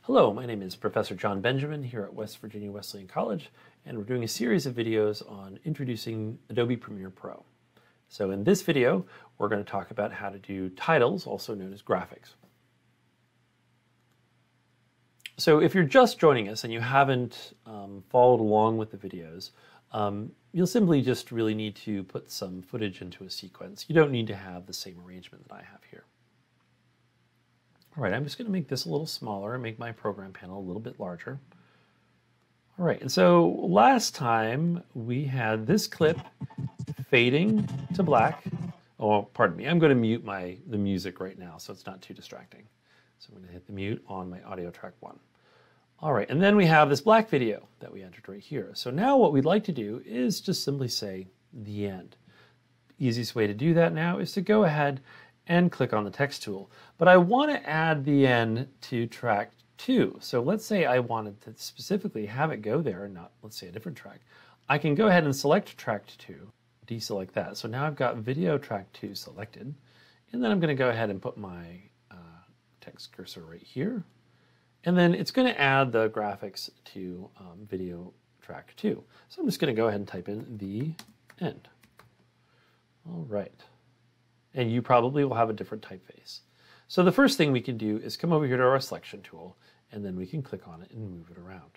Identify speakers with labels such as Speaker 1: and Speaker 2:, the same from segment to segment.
Speaker 1: Hello, my name is Professor John Benjamin here at West Virginia Wesleyan College, and we're doing a series of videos on introducing Adobe Premiere Pro. So in this video, we're going to talk about how to do titles, also known as graphics. So if you're just joining us and you haven't followed along with the videos, you'll simply just really need to put some footage into a sequence. You don't need to have the same arrangement that I have here. All right, I'm just going to make this a little smaller and make my program panel a little bit larger. All right, and so last time we had this clip fading to black. Oh, pardon me, I'm going to mute the music right now so it's not too distracting. So I'm going to hit the mute on my audio track 1. All right, and then we have this black video that we entered right here. So now what we'd like to do is just simply say the end. Easiest way to do that now is to go ahead and click on the text tool. But I want to add the end to track 2. So let's say I wanted to specifically have it go there and not, let's say, a different track. I can go ahead and select track 2, deselect that. So now I've got video track 2 selected. And then I'm going to go ahead and put my text cursor right here. And then it's going to add the graphics to video track 2. So I'm just going to go ahead and type in the end. All right. And you probably will have a different typeface. So the first thing we can do is come over here to our selection tool, and then we can click on it and move it around.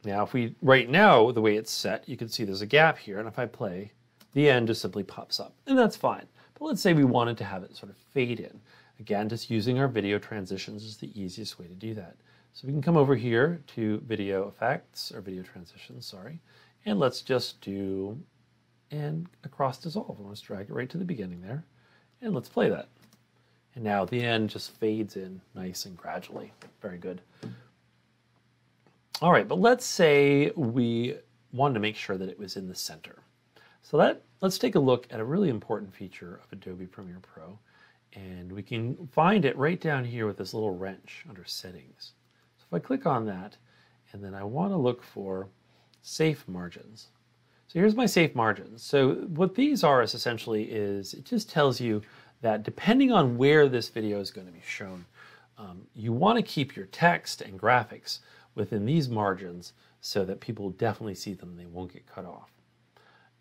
Speaker 1: Now, right now, the way it's set, you can see there's a gap here, and if I play, the end just simply pops up, and that's fine. But let's say we wanted to have it sort of fade in. Again, just using our video transitions is the easiest way to do that. So we can come over here to video effects, or video transitions, sorry, and let's just do and across dissolve. Let's drag it right to the beginning there, and let's play that. And now the end just fades in nice and gradually. Very good. All right, but let's say we wanted to make sure that it was in the center. So let's take a look at a really important feature of Adobe Premiere Pro, and we can find it right down here with this little wrench under Settings. So if I click on that, and then I want to look for Safe Margins. So here's my safe margins. So what these are is essentially it just tells you that depending on where this video is going to be shown, you want to keep your text and graphics within these margins so that people definitely see them and they won't get cut off.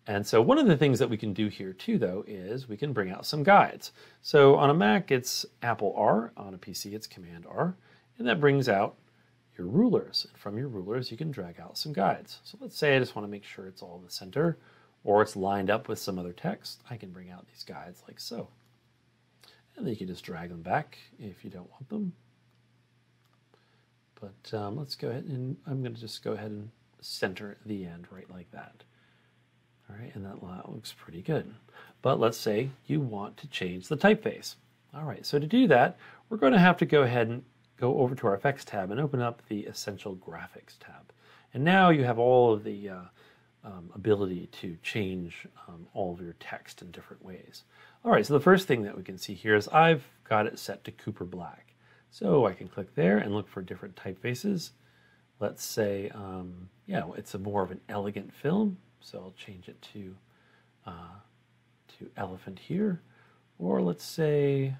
Speaker 1: And so one of the things that we can do here too, though, is we can bring out some guides. So on a Mac, it's Apple R. On a PC, it's Command R. And that brings out your rulers. And from your rulers, you can drag out some guides. So let's say I just want to make sure it's all in the center, or it's lined up with some other text. I can bring out these guides like so. And then you can just drag them back if you don't want them. But let's go ahead and I'm going to just go ahead and center the end right like that. All right, and that looks pretty good. But let's say you want to change the typeface. All right, so to do that, we're going to have to go ahead and go over to our Effects tab and open up the Essential Graphics tab. And now you have all of the ability to change all of your text in different ways. All right, so the first thing that we can see here is I've got it set to Cooper Black. So I can click there and look for different typefaces. Let's say, yeah, it's more of an elegant film, so I'll change it to Elephant here. Or let's say,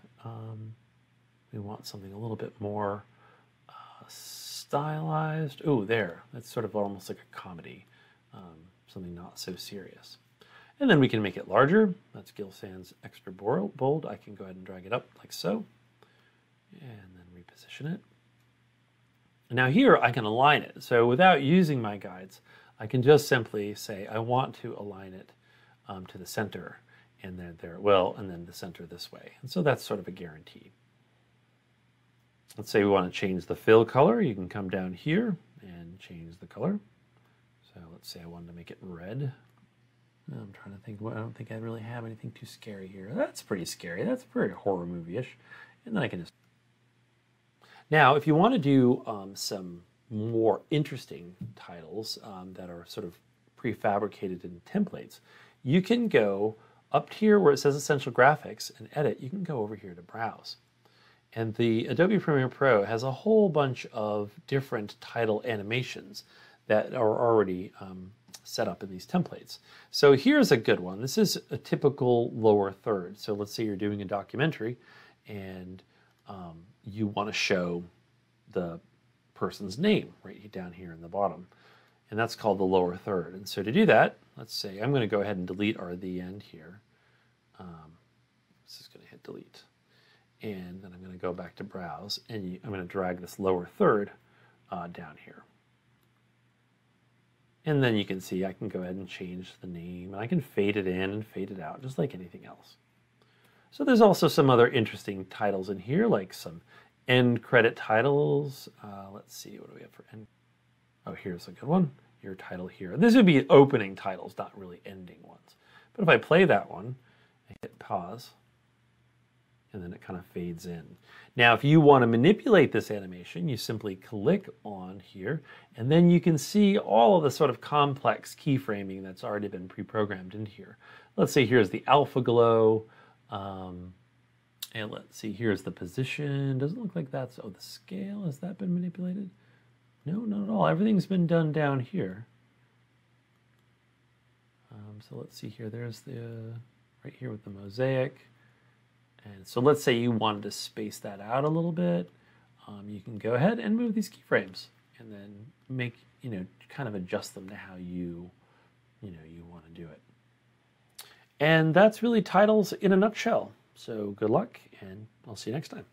Speaker 1: we want something a little bit more stylized. Oh, there. That's sort of almost like a comedy, something not so serious. And then we can make it larger. That's Gil Sans Extra Bold. I can go ahead and drag it up like so. And then reposition it. And now here I can align it. So without using my guides, I can just simply say I want to align it to the center. And then and then the center this way. And so that's sort of a guarantee. Let's say we want to change the fill color. You can come down here and change the color. So let's say I wanted to make it red. I'm trying to think, well, I don't think I really have anything too scary here. That's pretty scary. That's very horror movie-ish. And then I can just... Now, if you want to do some more interesting titles that are sort of prefabricated in templates, you can go up here where it says Essential Graphics and Edit. You can go over here to Browse. And the Adobe Premiere Pro has a whole bunch of different title animations that are already set up in these templates. So here's a good one. This is a typical lower third. So let's say you're doing a documentary and you want to show the person's name right down here in the bottom. And that's called the lower third. And so to do that, let's say I'm going to go ahead and delete the end here. This is going to hit delete. And then I'm going to go back to browse, and I'm going to drag this lower third down here. And then you can see I can go ahead and change the name, and I can fade it in and fade it out, just like anything else. So there's also some other interesting titles in here, like some end credit titles. Let's see, what do we have for end? Oh, here's a good one. Your title here. This would be opening titles, not really ending ones. But if I play that one, I hit pause, and then it kind of fades in. Now, if you want to manipulate this animation, you simply click on here, and then you can see all of the sort of complex keyframing that's already been pre-programmed into here. Let's say here's the alpha glow, and let's see, here's the position. Doesn't look like that's, oh, the scale, has that been manipulated? No, not at all. Everything's been done down here. So let's see here, there's the, right here with the mosaic. And so let's say you wanted to space that out a little bit. You can go ahead and move these keyframes and then make, kind of adjust them to how you want to do it. And that's really titles in a nutshell. So good luck, and I'll see you next time.